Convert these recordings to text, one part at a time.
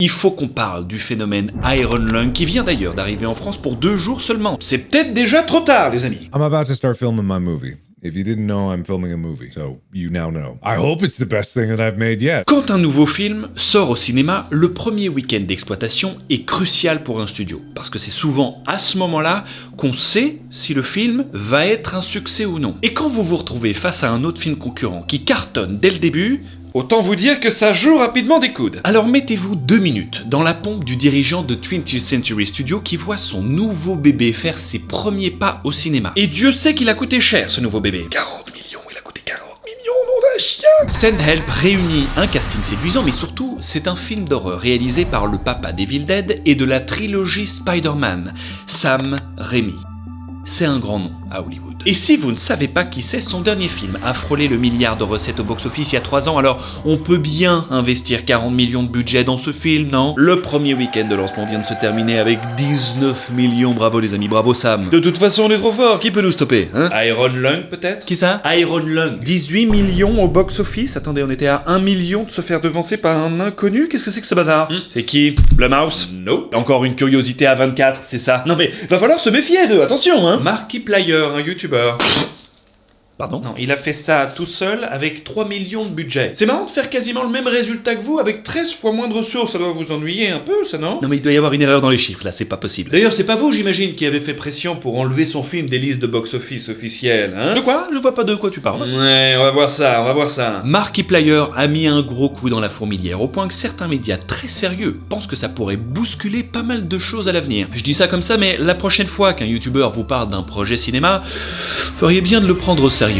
Il faut qu'on parle du phénomène Iron Lung qui vient d'ailleurs d'arriver en France pour 2 jours seulement. C'est peut-être déjà trop tard, les amis. I'm about to start filming my movie. If you didn't know, I'm filming a movie, so you now know. I hope it's the best thing that I've made yet. Quand un nouveau film sort au cinéma, le premier week-end d'exploitation est crucial pour un studio. Parce que c'est souvent à ce moment-là qu'on sait si le film va être un succès ou non. Et quand vous vous retrouvez face à un autre film concurrent qui cartonne dès le début, autant vous dire que ça joue rapidement des coudes. Alors mettez-vous 2 minutes dans la pompe du dirigeant de 20th Century Studios qui voit son nouveau bébé faire ses premiers pas au cinéma. Et Dieu sait qu'il a coûté cher ce nouveau bébé. 40 millions, il a coûté 40 millions, nom d'un chien. Sendhelp réunit un casting séduisant, mais surtout c'est un film d'horreur réalisé par le papa d'Evil Dead et de la trilogie Spider-Man, Sam Raimi. C'est un grand nom à Hollywood. Et si vous ne savez pas qui c'est, son dernier film a frôlé le milliard de recettes au box-office il y a 3 ans, alors on peut bien investir 40 millions de budget dans ce film, non? Le premier week-end de lancement vient de se terminer avec 19 millions, bravo les amis, bravo Sam. De toute façon on est trop fort, qui peut nous stopper, hein? Iron Lung peut-être? Qui ça? Iron Lung. 18 millions au box-office, attendez on était à 1 million de se faire devancer par un inconnu, qu'est-ce que c'est que ce bazar? C'est qui? Blumhouse? No. Encore une curiosité à 24, c'est ça? Non mais va falloir se méfier d'eux, attention hein! Markiplier, un youtubeur. Pardon? Non, il a fait ça tout seul avec 3 millions de budget. C'est marrant de faire quasiment le même résultat que vous avec 13 fois moins de ressources, ça doit vous ennuyer un peu, ça non? Non mais il doit y avoir une erreur dans les chiffres là, c'est pas possible. D'ailleurs, c'est pas vous, j'imagine, qui avez fait pression pour enlever son film des listes de box-office officielles, hein? De quoi? Je vois pas de quoi tu parles. Ouais, on va voir ça. Markiplier a mis un gros coup dans la fourmilière, au point que certains médias très sérieux pensent que ça pourrait bousculer pas mal de choses à l'avenir. Je dis ça comme ça, mais la prochaine fois qu'un youtubeur vous parle d'un projet cinéma, feriez bien de le prendre au sérieux. Bon,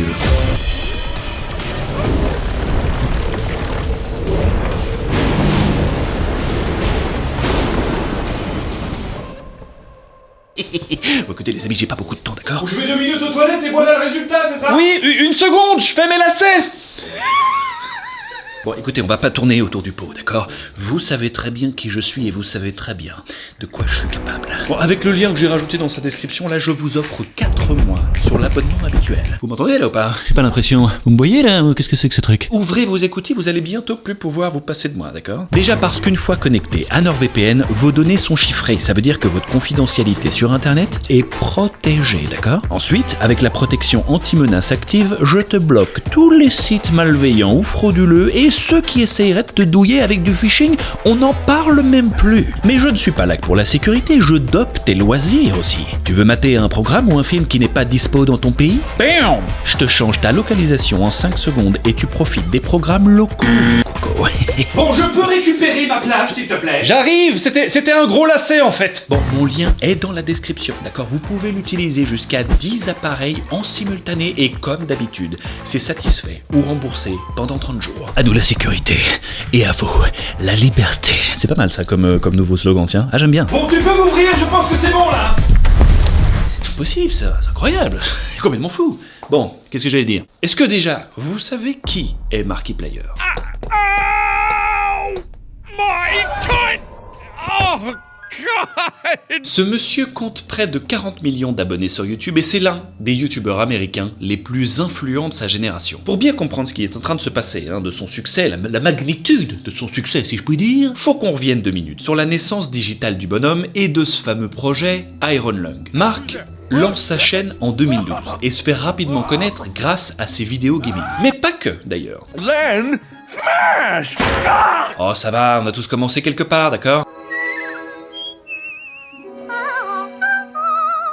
écoutez les amis, j'ai pas beaucoup de temps, d'accord? Je vais 2 minutes aux toilettes et voilà le résultat, c'est ça? Oui, une seconde, je fais mes lacets. Bon, écoutez, on va pas tourner autour du pot, d'accord? Vous savez très bien qui je suis et vous savez très bien de quoi je suis capable. Bon, avec le lien que j'ai rajouté dans sa description, là, je vous offre 4 mois sur l'abonnement habituel. Vous m'entendez, là, ou pas? J'ai pas l'impression. Vous me voyez, là? Qu'est-ce que c'est que ce truc? Ouvrez vos écoutilles, vous allez bientôt plus pouvoir vous passer de moi, d'accord? Déjà parce qu'une fois connecté à NordVPN, vos données sont chiffrées. Ça veut dire que votre confidentialité sur Internet est protégée, d'accord? Ensuite, avec la protection anti-menace active, je te bloque tous les sites malveillants ou frauduleux et ceux qui essayeraient de te douiller avec du phishing, on n'en parle même plus. Mais je ne suis pas là que pour la sécurité, je dope tes loisirs aussi. Tu veux mater un programme ou un film qui n'est pas dispo dans ton pays? Bam! Je te change ta localisation en 5 secondes et tu profites des programmes locaux. Coco. Bon, je peux récupérer ma place, s'il te plaît? J'arrive, c'était un gros lacet en fait. Bon, mon lien est dans la description, d'accord? Vous pouvez l'utiliser jusqu'à 10 appareils en simultané et comme d'habitude, c'est satisfait ou remboursé pendant 30 jours. À nous la sécurité et à vous la liberté. C'est pas mal ça comme nouveau slogan, tiens. Ah, j'aime bien. Bon, tu peux m'ouvrir, je pense que c'est bon là. C'est possible ça, c'est incroyable. C'est complètement fou. Bon, qu'est-ce que j'allais dire? Est-ce que déjà, vous savez qui est Markiplier? Oh my God! Oh God! Ce monsieur compte près de 40 millions d'abonnés sur YouTube et c'est l'un des youtubeurs américains les plus influents de sa génération. Pour bien comprendre ce qui est en train de se passer, de son succès, la magnitude de son succès si je puis dire, faut qu'on revienne 2 minutes sur la naissance digitale du bonhomme et de ce fameux projet Iron Lung. Mark lance sa chaîne en 2012 et se fait rapidement connaître grâce à ses vidéos gaming. Mais pas que d'ailleurs. Then smash! Oh ça va, on a tous commencé quelque part, d'accord?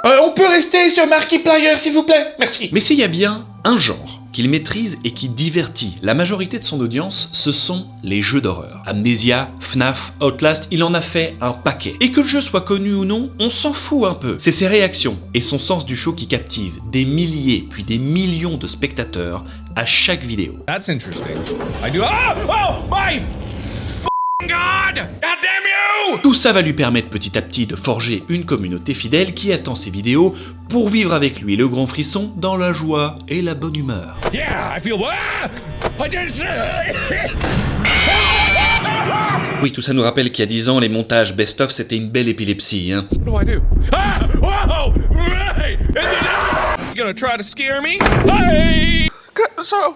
On peut rester sur Markiplier, s'il vous plaît? Merci. Mais s'il y a bien un genre qu'il maîtrise et qui divertit la majorité de son audience, ce sont les jeux d'horreur. Amnesia, FNAF, Outlast, il en a fait un paquet. Et que le jeu soit connu ou non, on s'en fout un peu. C'est ses réactions et son sens du show qui captive des milliers puis des millions de spectateurs à chaque vidéo. That's interesting. I do. Oh my God! God damn you! Tout ça va lui permettre petit à petit de forger une communauté fidèle qui attend ses vidéos pour vivre avec lui le grand frisson dans la joie et la bonne humeur. Yeah, I feel. I didn't. Oui, tout ça nous rappelle qu'il y a 10 ans, les montages best-of c'était une belle épilepsie, hein. What do I do? Ah! Whoa! Hey! You gonna try to scare me? Hey! So,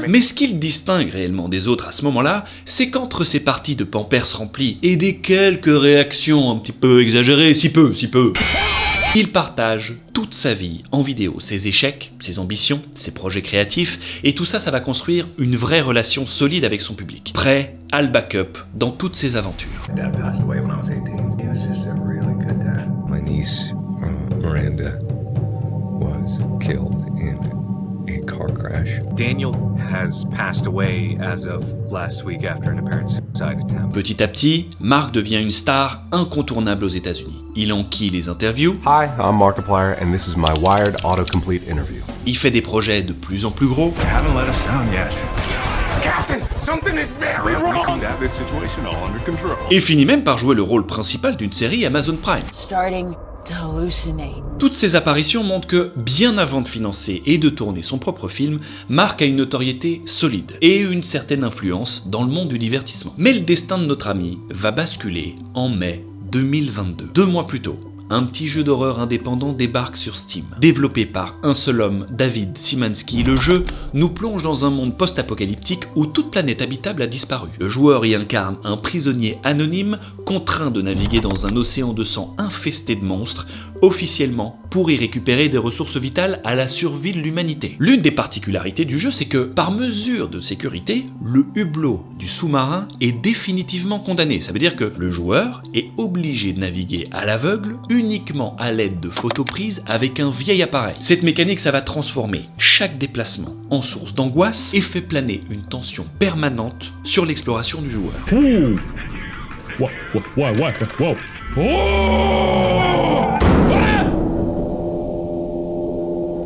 Mais ce qui le distingue réellement des autres à ce moment-là, c'est qu'entre ces parties de Pampers remplies et des quelques réactions un petit peu exagérées, si peu, il partage toute sa vie en vidéo, ses échecs, ses ambitions, ses projets créatifs, et tout ça, ça va construire une vraie relation solide avec son public. Prêt à le backup dans toutes ses aventures. Dad passed away when I was 18. He was just a really good dad. My niece, Miranda, was killed in a car crash. Daniel has passed away as of last week after an apparent suicide attempt. Petit à petit, Mark devient une star incontournable aux États-Unis. Il enquille les interviews. Hi, I'm Markiplier, and this is my Wired autocomplete interview. Il fait des projets de plus en plus gros. Haven't let us down yet. Captain, something is very We seem to have this situation all under control. Et finit même par jouer le rôle principal d'une série Amazon Prime. Starting to hallucinate. Toutes ces apparitions montrent que, bien avant de financer et de tourner son propre film, Mark a une notoriété solide et une certaine influence dans le monde du divertissement. Mais le destin de notre ami va basculer en mai 2022. 2 mois plus tôt, un petit jeu d'horreur indépendant débarque sur Steam. Développé par un seul homme, David Simanski, le jeu nous plonge dans un monde post-apocalyptique où toute planète habitable a disparu. Le joueur y incarne un prisonnier anonyme contraint de naviguer dans un océan de sang infesté de monstres, officiellement pour y récupérer des ressources vitales à la survie de l'humanité. L'une des particularités du jeu, c'est que, par mesure de sécurité, le hublot du sous-marin est définitivement condamné. Ça veut dire que le joueur est obligé de naviguer à l'aveugle, uniquement à l'aide de photos prises avec un vieil appareil. Cette mécanique, ça va transformer chaque déplacement en source d'angoisse et fait planer une tension permanente sur l'exploration du joueur. Ooh! Whoa! Oh!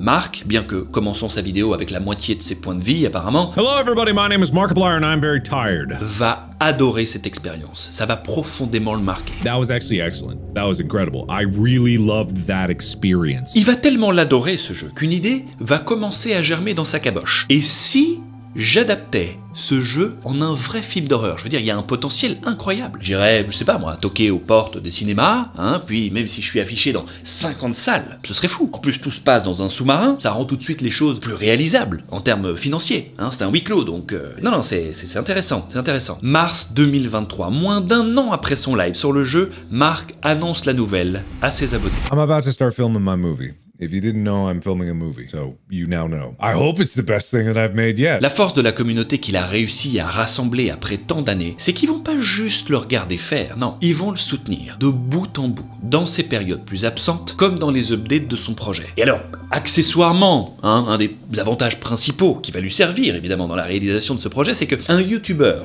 Mark, bien que commençant sa vidéo avec la moitié de ses points de vie apparemment, Hello everybody, my name is Markiplier and I'm very tired. va adorer cette expérience. Ça va profondément le marquer. That was actually excellent. That was incredible. I really loved that experience. Il va tellement l'adorer ce jeu qu'une idée va commencer à germer dans sa caboche. Et si j'adaptais ce jeu en un vrai film d'horreur? Je veux dire, il y a un potentiel incroyable. J'irais, je sais pas moi, toquer aux portes des cinémas, puis même si je suis affiché dans 50 salles, ce serait fou. En plus, tout se passe dans un sous-marin, ça rend tout de suite les choses plus réalisables en termes financiers. C'est un huis clos, donc... Non, c'est intéressant, c'est intéressant. Mars 2023, moins d'1 an après son live sur le jeu, Mark annonce la nouvelle à ses abonnés. I'm about to start filming my movie. If you didn't know, I'm filming a movie, so you now know. I hope it's the best thing that I've made yet. La force de la communauté qu'il a réussi à rassembler après tant d'années, c'est qu'ils vont pas juste le regarder faire, non, ils vont le soutenir de bout en bout, dans ses périodes plus absentes, comme dans les updates de son projet. Et alors, accessoirement, un des avantages principaux qui va lui servir évidemment dans la réalisation de ce projet, c'est qu'un YouTuber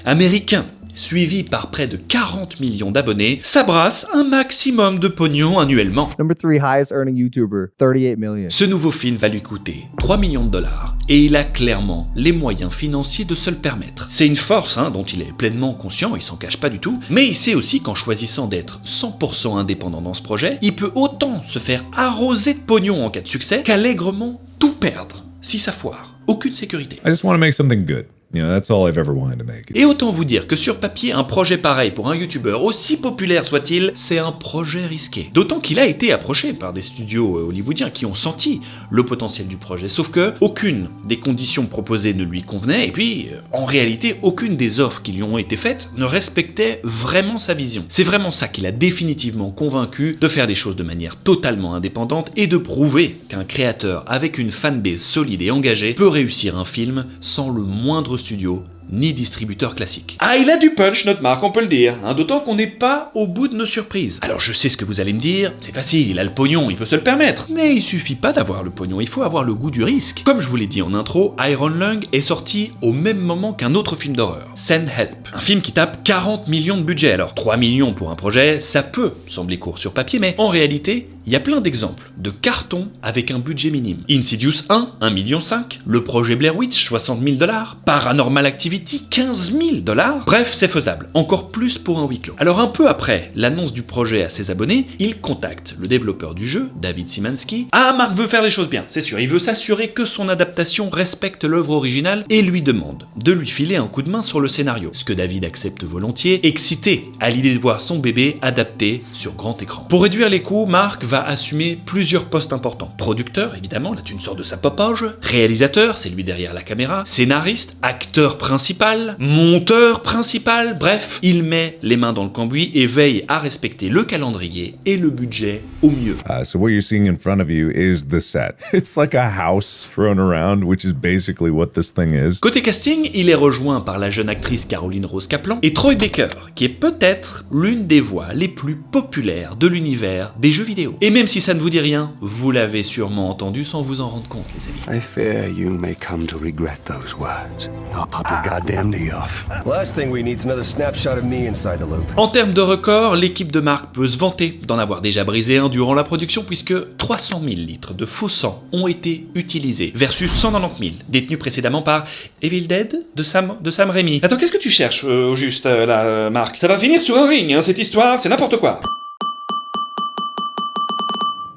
américain, suivi par près de 40 millions d'abonnés, s'abrasse un maximum de pognon annuellement. Number 3 highest earning YouTuber, 38 million. Ce nouveau film va lui coûter 3 millions de dollars et il a clairement les moyens financiers de se le permettre. C'est une force dont il est pleinement conscient, il s'en cache pas du tout, mais il sait aussi qu'en choisissant d'être 100% indépendant dans ce projet, il peut autant se faire arroser de pognon en cas de succès qu'allègrement tout perdre si ça foire. Aucune sécurité. I just want to make something good. You know, that's all I've ever wanted to make. Et autant vous dire que sur papier, un projet pareil pour un youtubeur, aussi populaire soit-il, c'est un projet risqué. D'autant qu'il a été approché par des studios hollywoodiens qui ont senti le potentiel du projet, sauf que aucune des conditions proposées ne lui convenait, et puis, en réalité, aucune des offres qui lui ont été faites ne respectait vraiment sa vision. C'est vraiment ça qui l'a définitivement convaincu de faire des choses de manière totalement indépendante et de prouver qu'un créateur avec une fanbase solide et engagée peut réussir un film sans le moindre studio ni distributeur classique. Ah, il a du punch notre Mark, on peut le dire, d'autant qu'on n'est pas au bout de nos surprises. Alors je sais ce que vous allez me dire, c'est facile, il a le pognon, il peut se le permettre. Mais il suffit pas d'avoir le pognon, il faut avoir le goût du risque. Comme je vous l'ai dit en intro, Iron Lung est sorti au même moment qu'un autre film d'horreur, Send Help. Un film qui tape 40 millions de budget. Alors 3 millions pour un projet, ça peut sembler court sur papier, mais en réalité, il y a plein d'exemples de cartons avec un budget minime. Insidious 1, 1,5 million, le projet Blair Witch, 60 000 $, Paranormal Activity, 15 000 $. Bref, c'est faisable. Encore plus pour un huis clos. Alors un peu après l'annonce du projet à ses abonnés, il contacte le développeur du jeu, David Simanski. Ah, Mark veut faire les choses bien, c'est sûr. Il veut s'assurer que son adaptation respecte l'œuvre originale et lui demande de lui filer un coup de main sur le scénario. Ce que David accepte volontiers, excité à l'idée de voir son bébé adapté sur grand écran. Pour réduire les coûts, Mark va va assumer plusieurs postes importants. Producteur, évidemment, la thune sort de sa popoge. Réalisateur, c'est lui derrière la caméra. Scénariste, acteur principal, monteur principal, bref, il met les mains dans le cambouis et veille à respecter le calendrier et le budget au mieux. So what you're seeing in front of you is the set. It's like a house thrown around, which is basically what this thing is. Côté casting, il est rejoint par la jeune actrice Caroline Rose Kaplan et Troy Baker, qui est peut-être l'une des voix les plus populaires de l'univers des jeux vidéo. Et même si ça ne vous dit rien, vous l'avez sûrement entendu sans vous en rendre compte, les amis. I fear you may come to regret those words. I'll pop your goddamn knee off. Last thing we need is another snapshot of me inside the loop. En termes de record, l'équipe de Mark peut se vanter d'en avoir déjà brisé un durant la production puisque 300 000 litres de faux sang ont été utilisés versus 190 000 détenus précédemment par Evil Dead de Sam Raimi. Attends, qu'est-ce que tu cherches au juste là, Marc? Ça va finir sur un ring, hein, cette histoire, c'est n'importe quoi.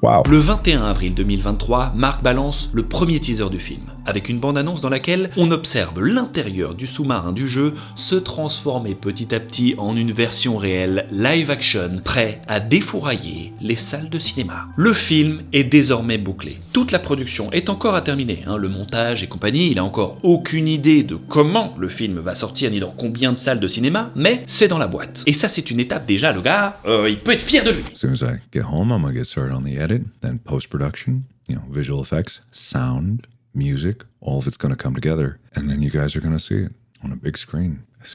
Wow. Le 21 avril 2023, Mark balance le premier teaser du film, avec une bande-annonce dans laquelle on observe l'intérieur du sous-marin du jeu se transformer petit à petit en une version réelle live-action, prêt à défourailler les salles de cinéma. Le film est désormais bouclé. Toute la production est encore à terminer, le montage et compagnie, il a encore aucune idée de comment le film va sortir ni dans combien de salles de cinéma, mais c'est dans la boîte. Et ça c'est une étape déjà, le gars, il peut être fier de lui. As soon as I get home, I'm gonna get started on the edit, then post-production, visual effects, sound, music, all of it's gonna come together. And then you guys are gonna see it on a big screen. It's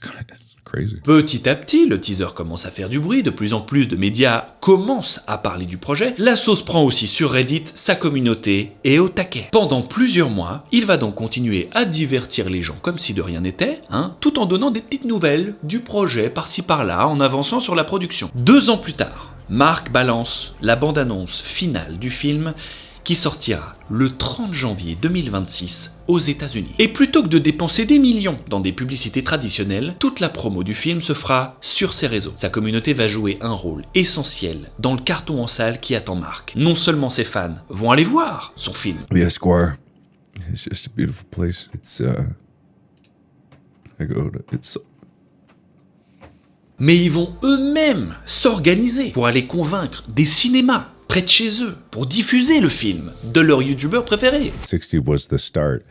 crazy. Petit à petit, le teaser commence à faire du bruit, de plus en plus de médias commencent à parler du projet, la sauce prend aussi sur Reddit, sa communauté est au taquet. Pendant plusieurs mois, il va donc continuer à divertir les gens comme si de rien n'était, tout en donnant des petites nouvelles du projet par-ci par-là, en avançant sur la production. 2 ans plus tard, Mark balance la bande-annonce finale du film qui sortira le 30 janvier 2026 aux États-Unis. Et plutôt que de dépenser des millions dans des publicités traditionnelles, toute la promo du film se fera sur ses réseaux. Sa communauté va jouer un rôle essentiel dans le carton en salle qui attend Mark. Non seulement ses fans vont aller voir son film. The Esquire is just a beautiful place. Mais ils vont eux-mêmes s'organiser pour aller convaincre des cinémas près de chez eux pour diffuser le film de leur youtubeur préféré. 60 was the start,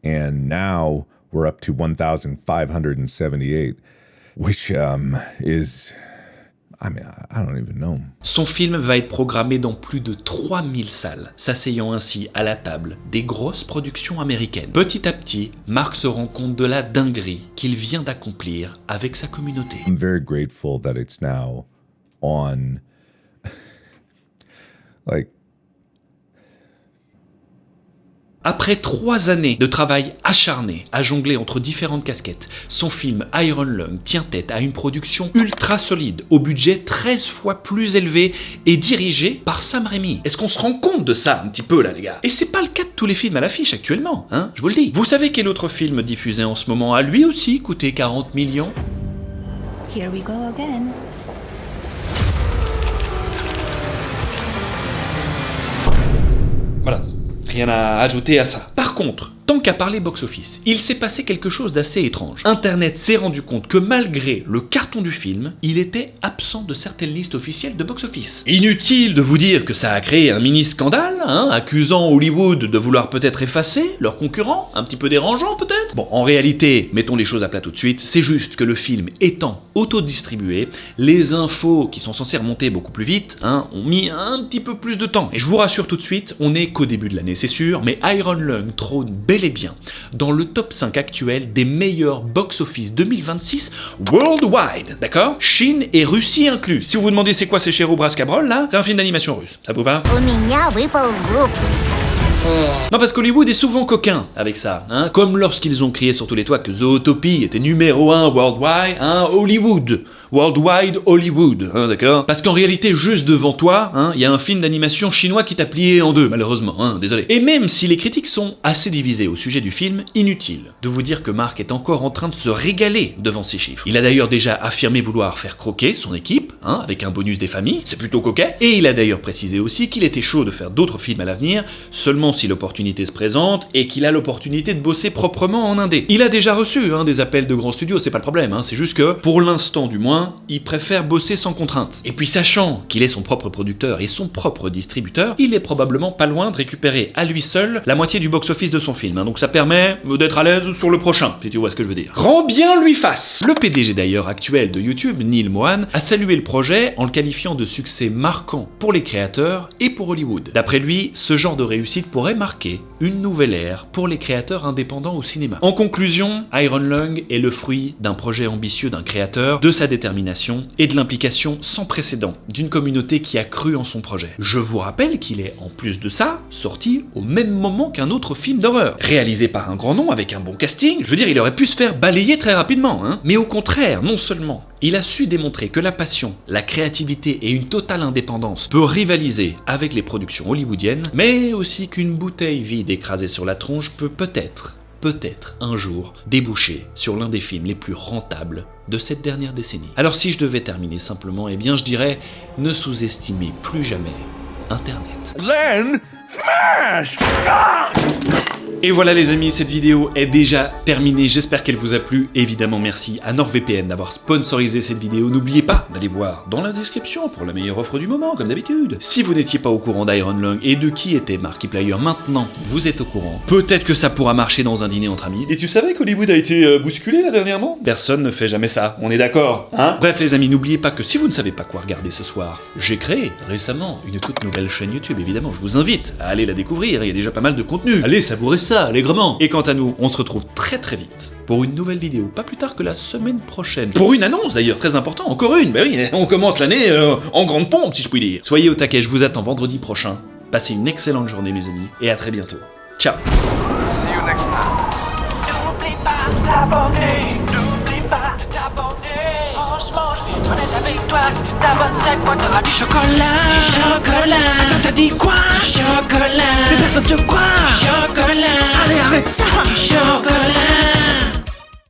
and now we're up to 1,578, which is, I don't even know. Son film va être programmé dans plus de 3000 salles, s'asseyant ainsi à la table des grosses productions américaines. Petit à petit, Mark se rend compte de la dinguerie qu'il vient d'accomplir avec sa communauté. I'm very grateful that it's now on, Après 3 années de travail acharné à jongler entre différentes casquettes, son film Iron Lung tient tête à une production ultra solide, au budget 13 fois plus élevé et dirigé par Sam Raimi. Est-ce qu'on se rend compte de ça un petit peu là les gars? Et c'est pas le cas de tous les films à l'affiche actuellement, je vous le dis. Vous savez quel autre film diffusé en ce moment a lui aussi coûté 40 millions? Here we go again. Voilà, rien à ajouter à ça. Par contre, tant qu'à parler box-office, il s'est passé quelque chose d'assez étrange. Internet s'est rendu compte que malgré le carton du film, il était absent de certaines listes officielles de box-office. Inutile de vous dire que ça a créé un mini-scandale, accusant Hollywood de vouloir peut-être effacer leurs concurrents, un petit peu dérangeant peut-être. Bon, en réalité, mettons les choses à plat tout de suite, c'est juste que le film étant auto-distribué, les infos qui sont censées remonter beaucoup plus vite, ont mis un petit peu plus de temps. Et je vous rassure tout de suite, on n'est qu'au début de l'année, c'est sûr, mais Iron Lung trône bel et bien dans le top 5 actuel des meilleurs box-office 2026 worldwide, d'accord? Chine et Russie inclus. Si vous vous demandez c'est quoi ces Cherubras Cabrol là, c'est un film d'animation russe. Ça vous va? Non, parce qu'Hollywood est souvent coquin avec ça, comme lorsqu'ils ont crié sur tous les toits que Zootopie était numéro 1 worldwide, Hollywood. Worldwide Hollywood, d'accord? Parce qu'en réalité, juste devant toi, il y a un film d'animation chinois qui t'a plié en deux, malheureusement, désolé. Et même si les critiques sont assez divisées au sujet du film, inutile de vous dire que Mark est encore en train de se régaler devant ces chiffres. Il a d'ailleurs déjà affirmé vouloir faire croquer son équipe, avec un bonus des familles, c'est plutôt coquet, et il a d'ailleurs précisé aussi qu'il était chaud de faire d'autres films à l'avenir, seulement si l'opportunité se présente et qu'il a l'opportunité de bosser proprement en indé. Il a déjà reçu des appels de grands studios, c'est pas le problème, c'est juste que, pour l'instant du moins, il préfère bosser sans contrainte. Et puis sachant qu'il est son propre producteur et son propre distributeur, il est probablement pas loin de récupérer à lui seul la moitié du box-office de son film, donc ça permet d'être à l'aise sur le prochain, si tu vois ce que je veux dire. Grand bien lui fasse! Le PDG d'ailleurs actuel de YouTube, Neil Mohan, a salué le projet en le qualifiant de succès marquant pour les créateurs et pour Hollywood. D'après lui, ce genre de réussite pourrait marquer une nouvelle ère pour les créateurs indépendants au cinéma. En conclusion, Iron Lung est le fruit d'un projet ambitieux d'un créateur, de sa détermination et de l'implication sans précédent d'une communauté qui a cru en son projet. Je vous rappelle qu'il est, en plus de ça, sorti au même moment qu'un autre film d'horreur, réalisé par un grand nom avec un bon casting. Je veux dire, il aurait pu se faire balayer très rapidement, mais au contraire, non seulement il a su démontrer que la passion, la créativité et une totale indépendance peut rivaliser avec les productions hollywoodiennes, mais aussi qu'une bouteille vide écrasée sur la tronche peut peut-être un jour déboucher sur l'un des films les plus rentables de cette dernière décennie. Alors si je devais terminer simplement, je dirais, ne sous-estimez plus jamais Internet. Then smash! Et voilà les amis, cette vidéo est déjà terminée, j'espère qu'elle vous a plu. Évidemment merci à NordVPN d'avoir sponsorisé cette vidéo. N'oubliez pas d'aller voir dans la description pour la meilleure offre du moment, comme d'habitude. Si vous n'étiez pas au courant d'Iron Lung et de qui était Markiplier, maintenant vous êtes au courant. Peut-être que ça pourra marcher dans un dîner entre amis. Et tu savais qu'Hollywood a été bousculé là dernièrement? Personne ne fait jamais ça, on est d'accord, Bref les amis, n'oubliez pas que si vous ne savez pas quoi regarder ce soir, j'ai créé récemment une toute nouvelle chaîne YouTube, évidemment, je vous invite à aller la découvrir, il y a déjà pas mal de contenu. Allez, savourez ça, allègrement. Et quant à nous, on se retrouve très très vite pour une nouvelle vidéo, pas plus tard que la semaine prochaine. Pour une annonce d'ailleurs, très important, encore une, oui, on commence l'année en grande pompe si je puis dire. Soyez au taquet, je vous attends vendredi prochain. Passez une excellente journée mes amis, et à très bientôt. Ciao. See you next time. N'oublie pas t'abonner, n'oublie pas t'abonner. Franchement, je vais être honnête avec toi, si tu t'abonnes cette fois, t'auras du chocolat. Du chocolat. Attends, t'as dit quoi? Du chocolat. Mais personne te croit. Du chocolat. Allez, arrête ça. Du chocolat.